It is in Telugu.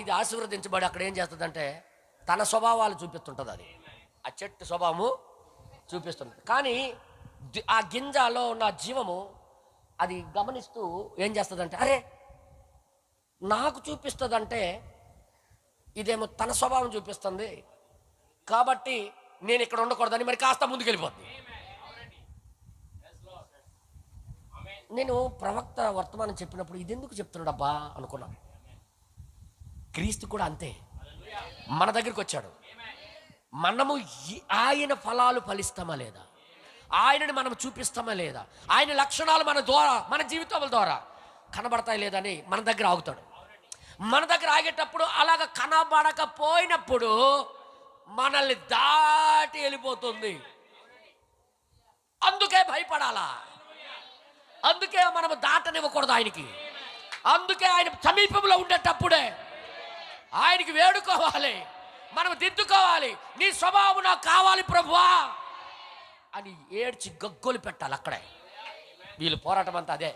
ఇది ఆశీర్వదించబడి అక్కడ ఏం చేస్తుందంటే తన స్వభావాలు చూపిస్తుంటుంది. అది ఆ చెట్టు స్వభావము చూపిస్తుంది. కానీ ఆ గింజలో ఉన్న జీవము అది గమనిస్తూ ఏం చేస్తుందంటే, అరే నాకు చూపిస్తుందంటే ఇదేమో తన స్వభావం చూపిస్తుంది కాబట్టి నేను ఇక్కడ ఉండకూడదని మరి కాస్త ముందుకెళ్ళిపోద్ది. నేను ప్రవక్త వర్తమానం చెప్పినప్పుడు ఇది ఎందుకు చెప్తున్నాడు అబ్బా అనుకున్నాను. క్రీస్తు కూడా అంతే, మన దగ్గరికి వచ్చాడు. మనము ఆయన ఫలాలు ఫలిస్తామా లేదా, ఆయనని మనం చూపిస్తామా లేదా, ఆయన లక్షణాలు మన ద్వారా మన జీవితాల ద్వారా కనబడతాయి లేదని మన దగ్గర ఆగుతాడు. మన దగ్గర ఆగేటప్పుడు అలాగ కనబడకపోయినప్పుడు మనల్ని దాటి వెళ్ళిపోతుంది. అందుకే భయపడాలా, అందుకే మనము దాటనివ్వకూడదు ఆయనకి. అందుకే ఆయన సమీపంలో ఉండేటప్పుడే ఆయనకి వేడుకోవాలి, మనం దిద్దుకోవాలి. నీ స్వభావం నాకు కావాలి ప్రభువా అని ఏడ్చి గగ్గోలు పెట్టాలి. అక్కడే వీళ్ళు పోరాటం అంతా అదే.